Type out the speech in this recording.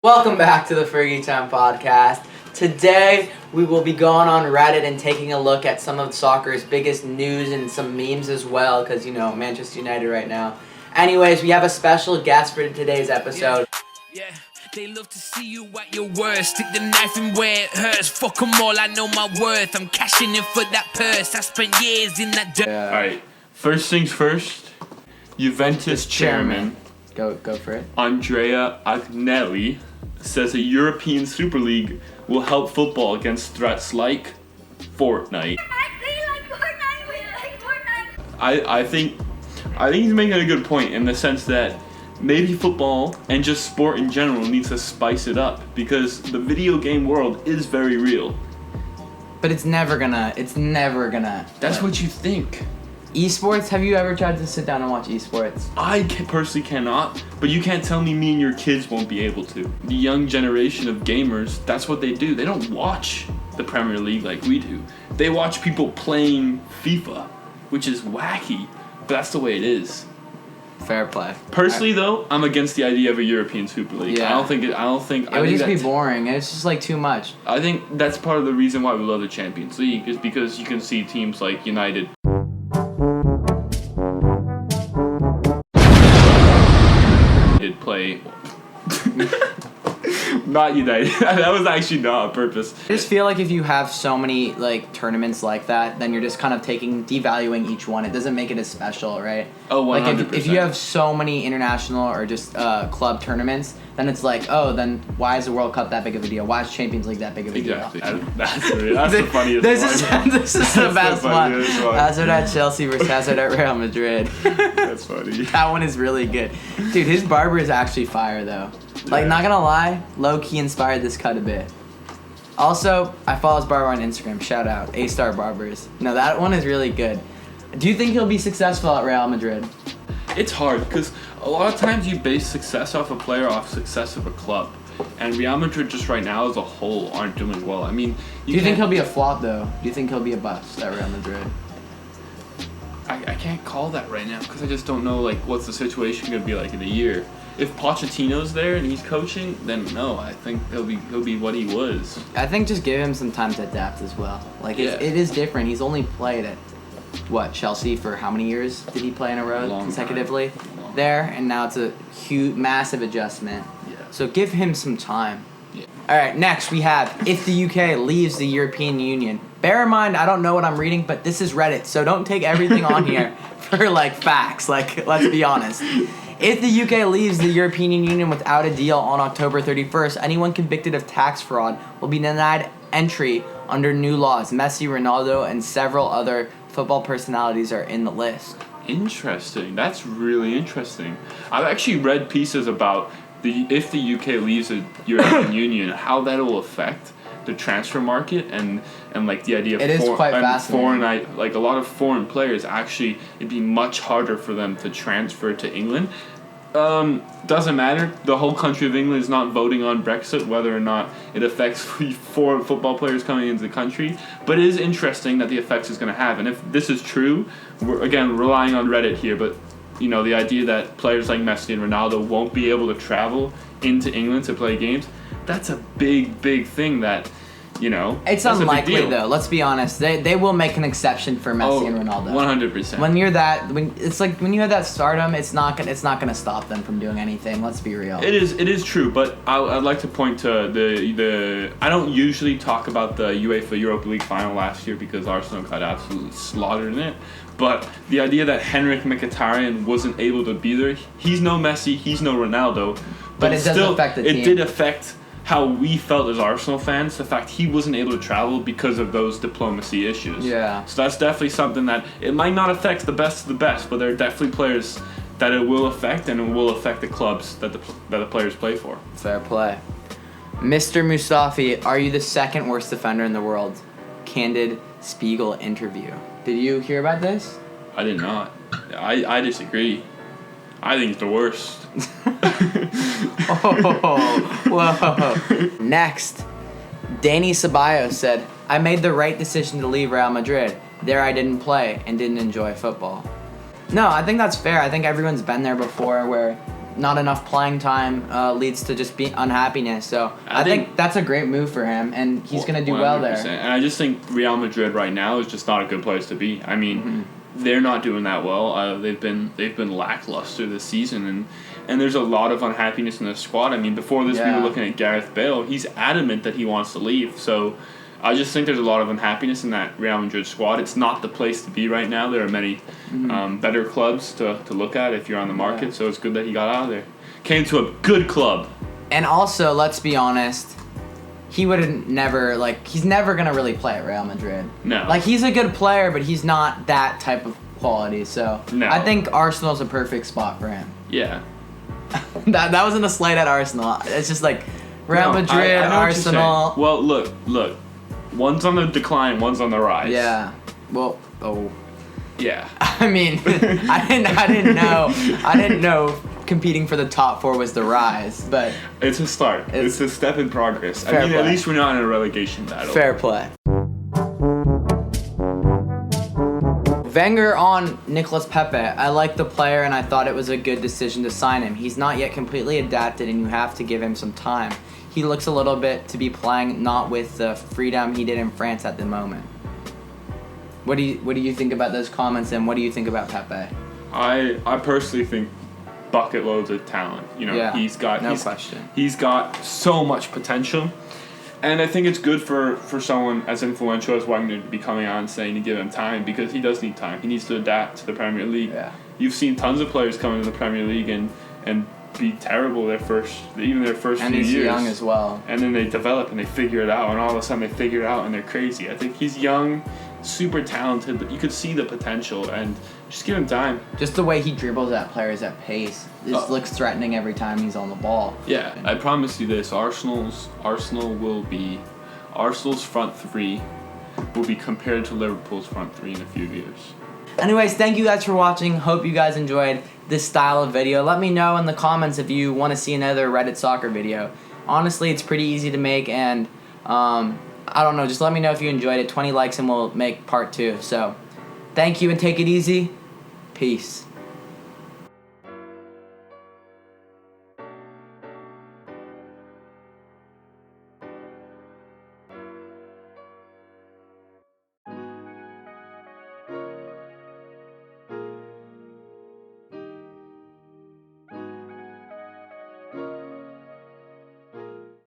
Welcome back to the Fergie Time Podcast. Today, we will be going on Reddit and taking a look at some of soccer's biggest news and some memes as well, because, Manchester United right now. Anyways, we have a special guest for today's episode. Yeah. They love to see you at your worst. Stick the knife in where it hurts. Fuck them all, I know my worth. I'm cashing in for that purse. I spent years in that dirt. Alright, first things first. Juventus chairman Go for it. Andrea Agnelli says a European Super League will help football against threats like Fortnite. I think he's making a good point in the sense that maybe football and just sport in general needs to spice it up because the video game world is very real. But it's never gonna. That's what you think. Esports, have you ever tried to sit down and watch esports? I personally cannot, but you can't tell me and your kids won't be able to. The young generation of gamers, that's what they do. They don't watch the Premier League like we do. They watch people playing FIFA, which is wacky, but that's the way it is. Fair play. Personally, though, I'm against the idea of a European Super League. Yeah. It would just be boring. It's just like too much. I think that's part of the reason why we love the Champions League is because you can see teams like United play. Not United. That was actually not on purpose. I just feel like if you have so many tournaments like that, then you're just kind of devaluing each one. It doesn't make it as special, right? Oh, 100%. Like if you have so many international or just club tournaments, then it's like, oh, then why is the World Cup that big of a deal? Why is Champions League that big of a deal? Exactly. That's the funniest one. This is the best one. Hazard at Chelsea versus Hazard at Real Madrid. That's funny. That one is really good. Dude, his barber is actually fire, though. Like, not gonna lie, low-key inspired this cut a bit. Also, I follow his barber on Instagram. Shout out, A-Star Barbers. No, that one is really good. Do you think he'll be successful at Real Madrid? It's hard because a lot of times you base success off a player off success of a club. And Real Madrid just right now as a whole aren't doing well. I mean, do you think he'll be a flop, though? Do you think he'll be a bust at Real Madrid? I can't call that right now because I just don't know what's the situation going to be like in a year. If Pochettino's there and he's coaching, then no, I think he'll be what he was. I think just give him some time to adapt as well. It is different. He's only played at Chelsea for how many years did he play in a row consecutively there, and now it's a huge, massive adjustment. Yeah. So give him some time. Yeah. All right, next we have if the UK leaves the European Union. Bear in mind, I don't know what I'm reading, but this is Reddit, so don't take everything on here for facts. Let's be honest. If the UK leaves the European Union without a deal on October 31st, anyone convicted of tax fraud will be denied entry under new laws. Messi, Ronaldo, and several other football personalities are in the list. Interesting. That's really interesting. I've actually read pieces about if the UK leaves the European Union, how that will affect the transfer market and the idea of it is quite fascinating. A lot of foreign players actually it'd be much harder for them to transfer to England. Doesn't matter. The whole country of England is not voting on Brexit, whether or not it affects foreign football players coming into the country. But it is interesting that the effects is going to have. And if this is true, we're again relying on Reddit here, but the idea that players like Messi and Ronaldo won't be able to travel into England to play games, that's a big thing that, It's unlikely, though. Let's be honest. They will make an exception for Messi and Ronaldo. 100%. When you have that stardom, it's not gonna stop them from doing anything. Let's be real. It is true, but I'd like to point to the I don't usually talk about the UEFA Europa League final last year because Arsenal got absolutely slaughtered in it. But the idea that Henrik Mkhitaryan wasn't able to be there, he's no Messi, he's no Ronaldo, but it doesn't affect the team. It did affect how we felt as Arsenal fans, the fact he wasn't able to travel because of those diplomacy issues. Yeah. So that's definitely something that it might not affect the best of the best, but there are definitely players that it will affect, and it will affect the clubs that the players play for. Fair play. Mr. Mustafi, are you the second worst defender in the world? Candid Spiegel interview. Did you hear about this? I did not. I disagree. I think it's the worst. Whoa. Next, Danny Ceballos said, I made the right decision to leave Real Madrid. There I didn't play and didn't enjoy football. No, I think that's fair. I think everyone's been there before where not enough playing time leads to just unhappiness. So I think that's a great move for him, and he's going to do well there. And I just think Real Madrid right now is just not a good place to be. I mean, they're not doing that well. They've been lackluster this season, and there's a lot of unhappiness in the squad. I mean, before this, we were looking at Gareth Bale. He's adamant that he wants to leave. So I just think there's a lot of unhappiness in that Real Madrid squad. It's not the place to be right now. There are many better clubs to look at if you're on the market. Yeah. So it's good that he got out of there. Came to a good club. And also, let's be honest, he would never, he's never going to really play at Real Madrid. No. He's a good player, but he's not that type of quality. So no. I think Arsenal's a perfect spot for him. Yeah. that wasn't a slight at Arsenal. It's just Real Madrid, Arsenal. Well, look. One's on the decline, one's on the rise. Yeah. Well, oh. Yeah. I mean, I didn't know competing for the top 4 was the rise, but it's a start. It's a step in progress. Fair play. At least we're not in a relegation battle. Fair play. Wenger on Nicolas Pepe. I like the player, and I thought it was a good decision to sign him. He's not yet completely adapted, and you have to give him some time. He looks a little bit to be playing not with the freedom he did in France at the moment. What do you think about those comments, and what do you think about Pepe? I personally think bucket loads of talent. He's got question. He's got so much potential, and I think it's good for someone as influential as Wagner to be coming on and saying to give him time, because he does need time. He needs to adapt to the Premier League. Yeah. You've seen tons of players come into the Premier League and be terrible their first few years. And he's young as well. And then they develop and they figure it out, and all of a sudden they figure it out and they're crazy. I think he's young, super talented, but you could see the potential, and just give him time. Just the way he dribbles at players at pace. It looks threatening every time he's on the ball. Yeah, I promise you this, Arsenal's front 3 will be compared to Liverpool's front 3 in a few years. Anyways, thank you guys for watching. Hope you guys enjoyed this style of video. Let me know in the comments if you want to see another Reddit soccer video. Honestly, it's pretty easy to make, and I don't know, just let me know if you enjoyed it. 20 likes and we'll make part 2. So, thank you and take it easy. Peace.